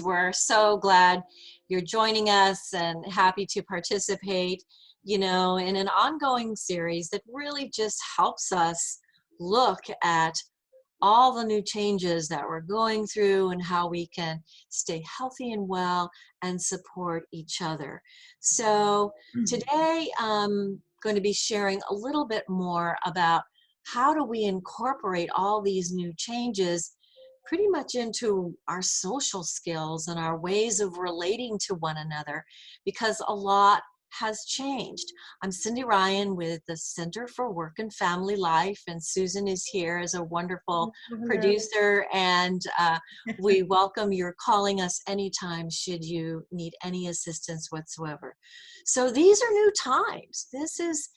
We're so glad you're joining us and happy to participate, in an ongoing series that really just helps us look at all the new changes that we're going through and how we can stay healthy and well and support each other. So today I'm going to be sharing a little bit more about how do we incorporate all these new changes pretty much into our social skills and our ways of relating to one another, because a lot has changed. I'm Cindy Ryan with the Center for Work and Family Life, and Susan is here as a wonderful Hello. producer, and we welcome your calling us anytime should you need any assistance whatsoever. So these are new times. This is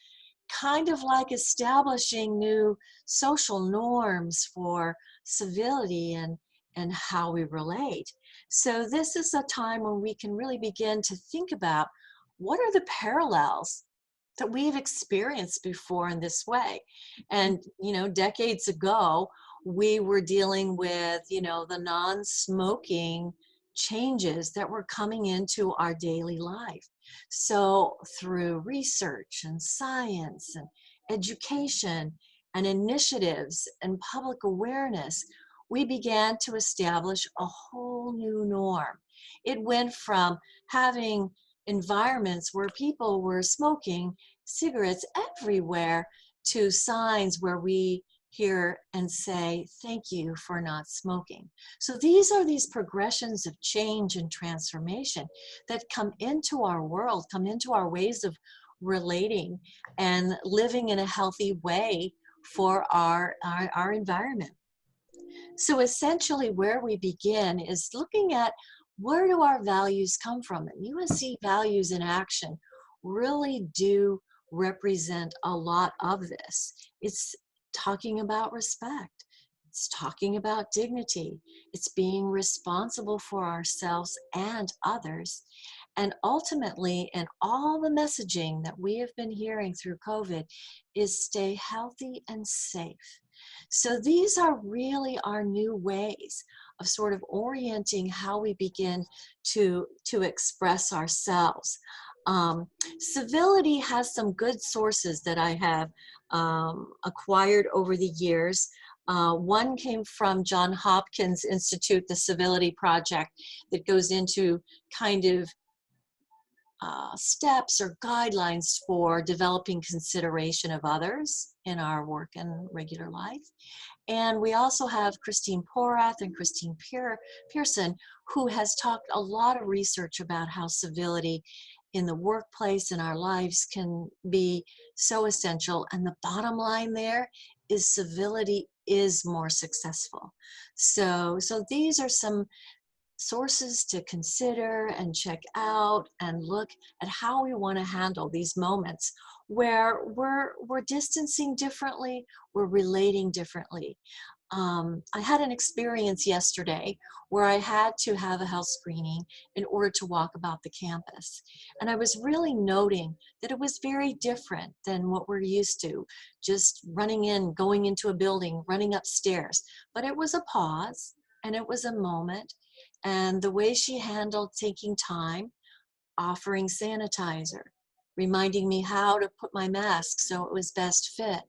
kind of like establishing new social norms for civility and how we relate. So this is a time when we can really begin to think about what are the parallels that we've experienced before in this way. And decades ago we were dealing with the non-smoking changes that were coming into our daily life. So through research and science and education and initiatives and public awareness, we began to establish a whole new norm. It went from having environments where people were smoking cigarettes everywhere to signs where we hear and say, "Thank you for not smoking." So these are these progressions of change and transformation that come into our world, come into our ways of relating and living in a healthy way for our environment. So essentially where we begin is looking at where do our values come from? And USC values in action really do represent a lot of this. It's talking about respect. It's talking about dignity. It's being responsible for ourselves and others. And ultimately, in all the messaging that we have been hearing through COVID, is stay healthy and safe. So these are really our new ways of sort of orienting how we begin to express ourselves. Civility has some good sources that I have acquired over the years. One came from John Hopkins Institute, the Civility Project, that goes into kind of steps or guidelines for developing consideration of others in our work and regular life. And we also have Christine Porath and Christine Pearson, who has talked a lot of research about how civility in the workplace and our lives can be so essential. And the bottom line there is civility is more successful. So these are some sources to consider and check out and look at how we want to handle these moments where we're distancing differently, we're relating differently. I had an experience yesterday where I had to have a health screening in order to walk about the campus. And I was really noting that it was very different than what we're used to, just running in, going into a building, running upstairs. But it was a pause and it was a moment. And the way she handled taking time, offering sanitizer, reminding me how to put my mask so it was best fit,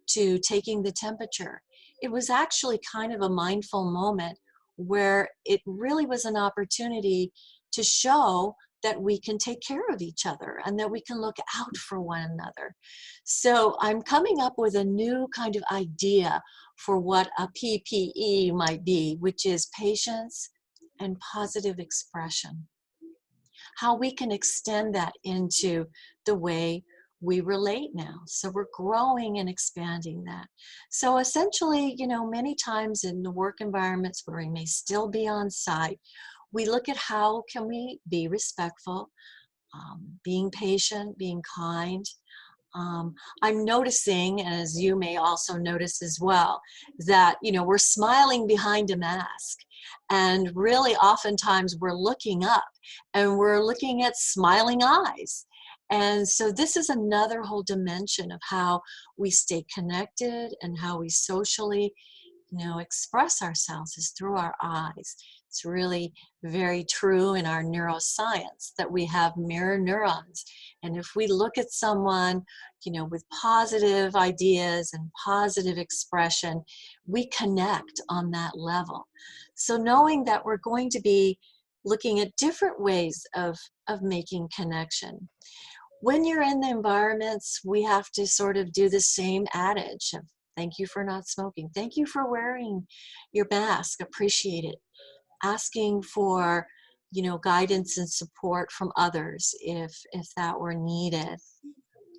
to taking the temperature. It was actually kind of a mindful moment where it really was an opportunity to show that we can take care of each other and that we can look out for one another. So I'm coming up with a new kind of idea for what a PPE might be, which is patience and positive expression. How we can extend that into the way we relate now. So we're growing and expanding that. So essentially, many times in the work environments where we may still be on site, we look at how can we be respectful, being patient, being kind. I'm noticing, as you may also notice as well, that we're smiling behind a mask, and really oftentimes we're looking up and we're looking at smiling eyes. And so this is another whole dimension of how we stay connected and how we socially express ourselves is through our eyes, It's really very true in our neuroscience that we have mirror neurons. And if we look at someone, with positive ideas and positive expression, we connect on that level. So knowing that we're going to be looking at different ways of making connection. When you're in the environments, we have to sort of do the same adage of thank you for not smoking. Thank you for wearing your mask. Appreciate it. Asking for, guidance and support from others if that were needed.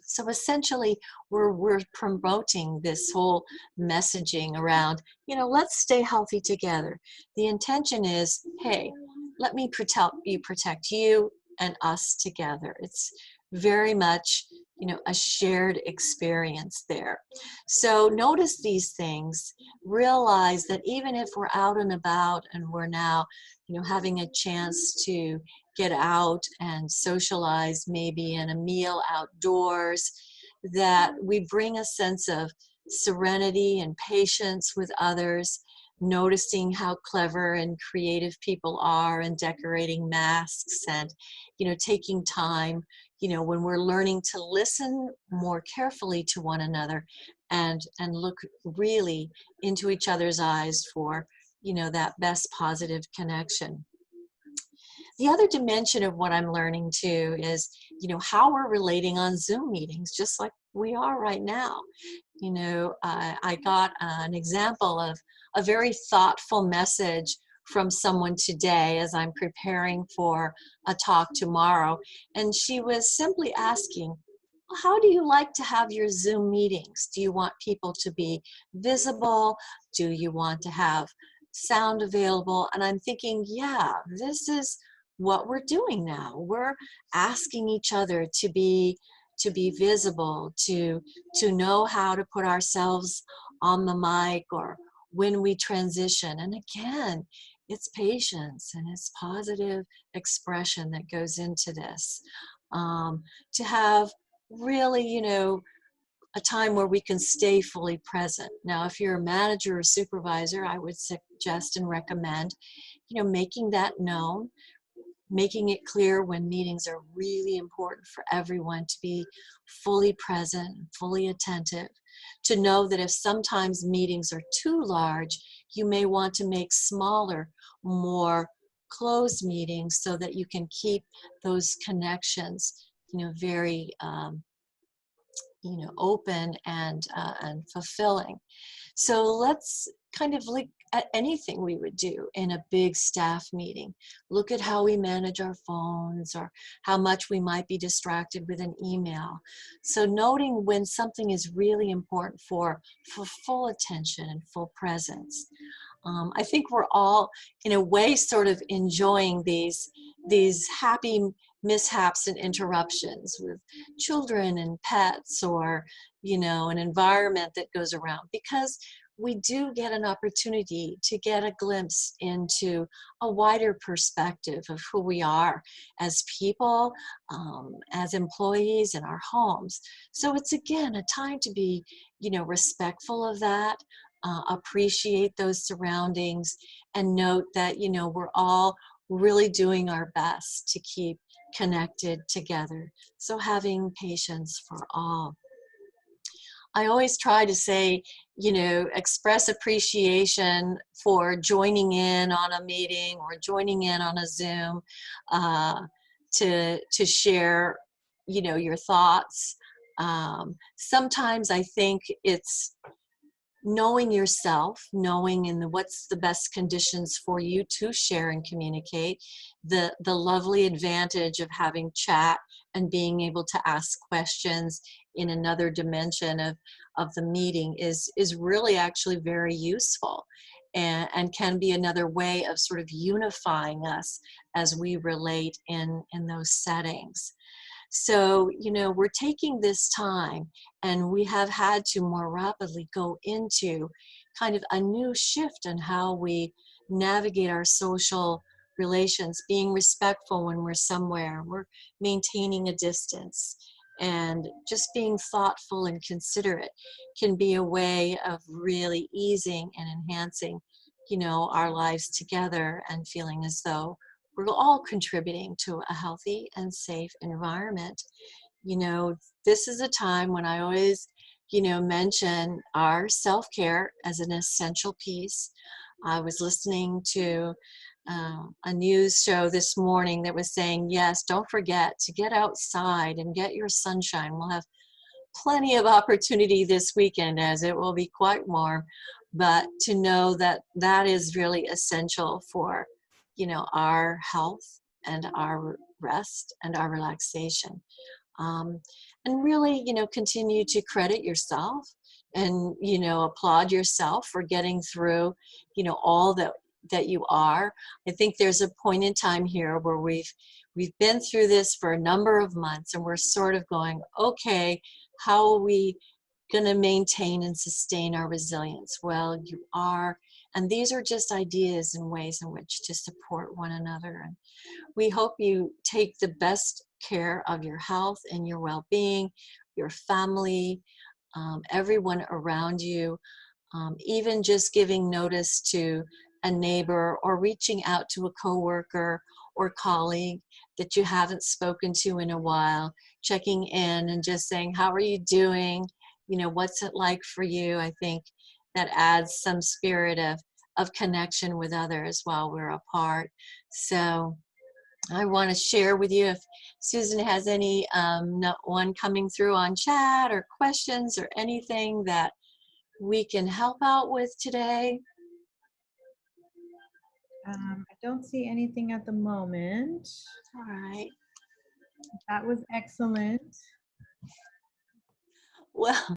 So essentially, we're promoting this whole messaging around, let's stay healthy together. The intention is, hey, let me protect you and us together. It's very much, a shared experience there. So notice these things, realize that even if we're out and about and we're now, having a chance to get out and socialize, maybe in a meal outdoors, that we bring a sense of serenity and patience with others, noticing how clever and creative people are in decorating masks and, taking time, when we're learning to listen more carefully to one another and look really into each other's eyes for, that best positive connection. The other dimension of what I'm learning too is, how we're relating on Zoom meetings, just like we are right now. I got an example of a very thoughtful message from someone today as I'm preparing for a talk tomorrow. And she was simply asking, how do you like to have your Zoom meetings? Do you want people to be visible? Do you want to have sound available? And I'm thinking, yeah, this is what we're doing now. We're asking each other to be visible, to know how to put ourselves on the mic or when we transition. And again, it's patience and it's positive expression that goes into this. To have really, a time where we can stay fully present. Now, if you're a manager or supervisor, I would suggest and recommend, making that known, making it clear when meetings are really important for everyone to be fully present, fully attentive, to know that if sometimes meetings are too large, you may want to make smaller, more closed meetings so that you can keep those connections, very open and fulfilling. So let's kind of look at anything we would do in a big staff meeting. Look at how we manage our phones or how much we might be distracted with an email. So noting when something is really important for full attention and full presence. I think we're all, in a way, sort of enjoying these happy mishaps and interruptions with children and pets, or an environment that goes around, because we do get an opportunity to get a glimpse into a wider perspective of who we are as people, as employees in our homes. So it's, again, a time to be, respectful of that, appreciate those surroundings, and note that, we're all really doing our best to keep connected together. So having patience for all. I always try to say, express appreciation for joining in on a meeting or joining in on a Zoom, to share, your thoughts. Sometimes I think it's knowing yourself, knowing what's the best conditions for you to share and communicate, the lovely advantage of having chat and being able to ask questions in another dimension of the meeting is really actually very useful, and can be another way of sort of unifying us as we relate in those settings. So, we're taking this time, and we have had to more rapidly go into kind of a new shift in how we navigate our social relations, being respectful when we're somewhere, we're maintaining a distance, and just being thoughtful and considerate can be a way of really easing and enhancing our lives together and feeling as though we're all contributing to a healthy and safe environment. you know, this is a time when I always, mention our self care as an essential piece. I was listening to a news show this morning that was saying, yes, don't forget to get outside and get your sunshine. We'll have plenty of opportunity this weekend as it will be quite warm, but to know that that is really essential for, our health and our rest and our relaxation. um, and really, continue to credit yourself and, applaud yourself for getting through, all that you are. I think there's a point in time here where we've been through this for a number of months and we're sort of going, okay, how are we going to maintain and sustain our resilience? Well, you are, and these are just ideas and ways in which to support one another. And we hope you take the best care of your health and your well-being, your family, everyone around you, even just giving notice to a neighbor or reaching out to a coworker or colleague that you haven't spoken to in a while, checking in and just saying, how are you doing? What's it like for you? I think that adds some spirit of connection with others while we're apart. So I want to share with you if Susan has any one coming through on chat or questions or anything that we can help out with today. I don't see anything at the moment. All right. That was excellent. Well,